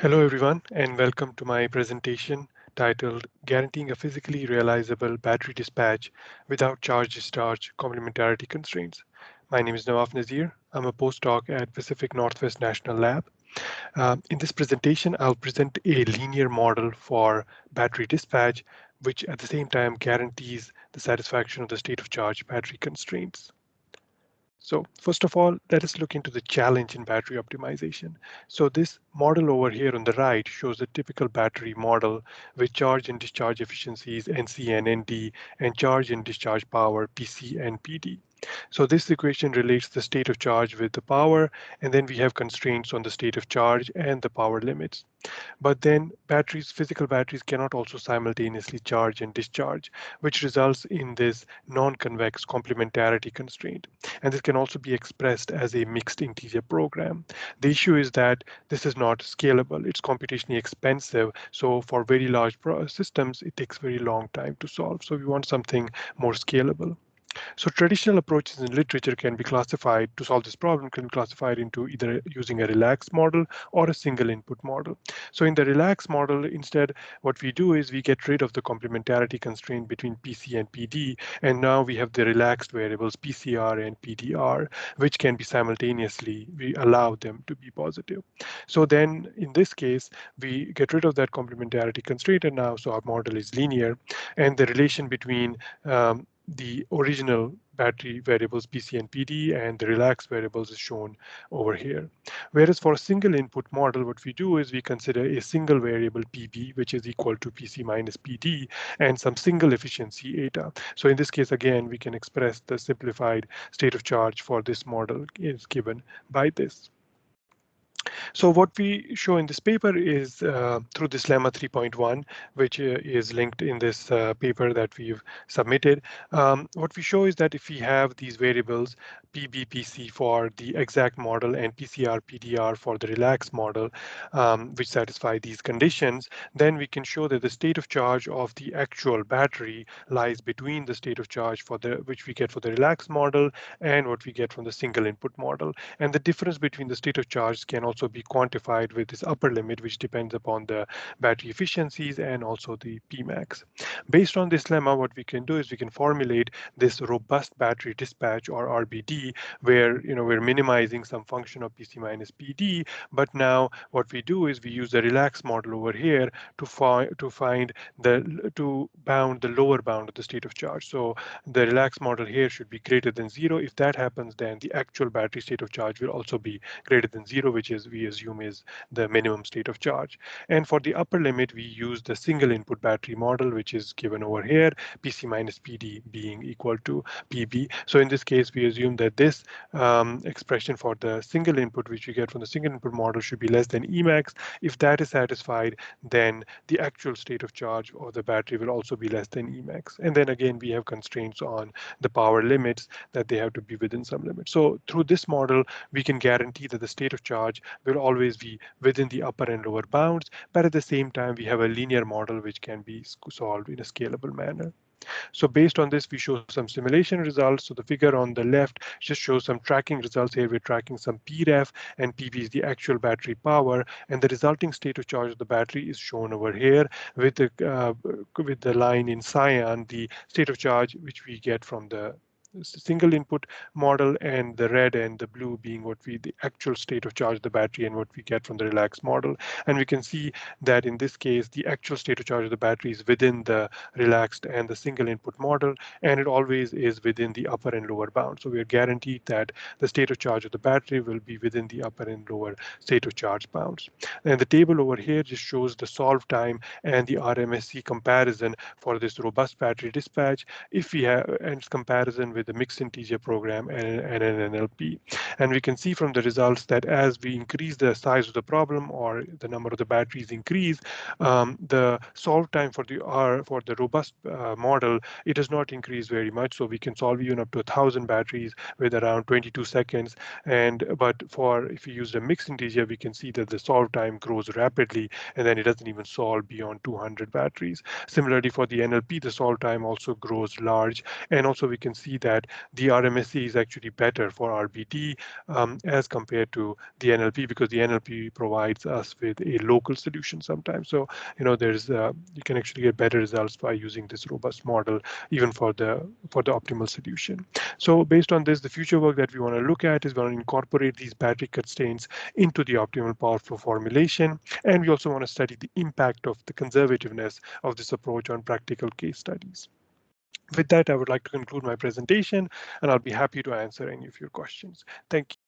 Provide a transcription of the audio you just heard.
Hello everyone and welcome to my presentation titled Guaranteeing a Physically Realizable Battery Dispatch Without Charge Discharge Complementarity Constraints. My name is Nawaf Nazir. I'm a postdoc at Pacific Northwest National Lab. In this presentation, I'll present a linear model for battery dispatch, which at the same time guarantees the satisfaction of the state of charge battery constraints. So first of all, let us look into the challenge in battery optimization. So this model over here on the right shows a typical battery model with charge and discharge efficiencies NC and ND and charge and discharge power PC and PD. So this equation relates the state of charge with the power, and then we have constraints on the state of charge and the power limits. But then physical batteries cannot also simultaneously charge and discharge, which results in this non-convex complementarity constraint. And this can also be expressed as a mixed integer program. The issue is that this is not scalable. It's computationally expensive. So for very large systems, it takes very long time to solve. So we want something more scalable. So traditional approaches in literature can be classified to solve this problem can be classified into either using a relaxed model or a single input model. So in the relaxed model, instead, what we do is we get rid of the complementarity constraint between PC and PD, and now we have the relaxed variables PCR and PDR, which can be simultaneously, we allow them to be positive. So then in this case, we get rid of that complementarity constraint, and now so our model is linear, and the relation between the original battery variables PC and PD and the relaxed variables is shown over here. Whereas for a single input model, what we do is we consider a single variable PB, which is equal to PC minus PD, and some single efficiency eta. So in this case, again, we can express the simplified state of charge for this model is given by this. So what we show in this paper is through this lemma 3.1, which is linked in this paper that we've submitted. What we show is that if we have these variables, PBPC for the exact model and PCR, PDR for the relaxed model, which satisfy these conditions, then we can show that the state of charge of the actual battery lies between the state of charge for the which we get for the relaxed model and what we get from the single input model. And the difference between the state of charge can also be quantified with this upper limit, which depends upon the battery efficiencies and also the Pmax. Based on this lemma, what we can do is we can formulate this robust battery dispatch or RBD, where we're minimizing some function of PC minus PD. But now what we do is we use the relaxed model over here to bound the lower bound of the state of charge. So the relaxed model here should be greater than 0. If that happens, then the actual battery state of charge will also be greater than 0, which is we assume is the minimum state of charge. And for the upper limit, we use the single input battery model, which is given over here, PC minus PD being equal to PB. So in this case, we assume that this expression for the single input, which we get from the single input model, should be less than Emax. If that is satisfied, then the actual state of charge of the battery will also be less than Emax. And then again, we have constraints on the power limits that they have to be within some limit. So through this model, we can guarantee that the state of charge will always be within the upper and lower bounds, but at the same time, we have a linear model which can be solved in a scalable manner. So based on this, we show some simulation results. So the figure on the left just shows some tracking results here. We're tracking some PREF, and PB is the actual battery power, and the resulting state of charge of the battery is shown over here with the line in cyan, the state of charge which we get from the single input model, and the red and the blue being the actual state of charge of the battery and what we get from the relaxed model. And we can see that in this case, the actual state of charge of the battery is within the relaxed and the single input model, and it always is within the upper and lower bound. So we are guaranteed that the state of charge of the battery will be within the upper and lower state of charge bounds. And the table over here just shows the solve time and the RMSE comparison for this robust battery dispatch if we have and comparison with the mixed integer program and an NLP. And we can see from the results that as we increase the size of the problem or the number of the batteries increase, the solve time for the robust model, it does not increase very much. So we can solve even up to 1,000 batteries with around 22 seconds. But if we use the mixed integer, we can see that the solve time grows rapidly, and then it doesn't even solve beyond 200 batteries. Similarly, for the NLP, the solve time also grows large, and also we can see that that the RMSE is actually better for RBD as compared to the NLP, because the NLP provides us with a local solution sometimes. So, there's you can actually get better results by using this robust model, even for the optimal solution. So based on this, the future work that we want to look at is going to incorporate these battery constraints into the optimal power flow formulation. And we also want to study the impact of the conservativeness of this approach on practical case studies. With that, I would like to conclude my presentation, and I'll be happy to answer any of your questions. Thank you.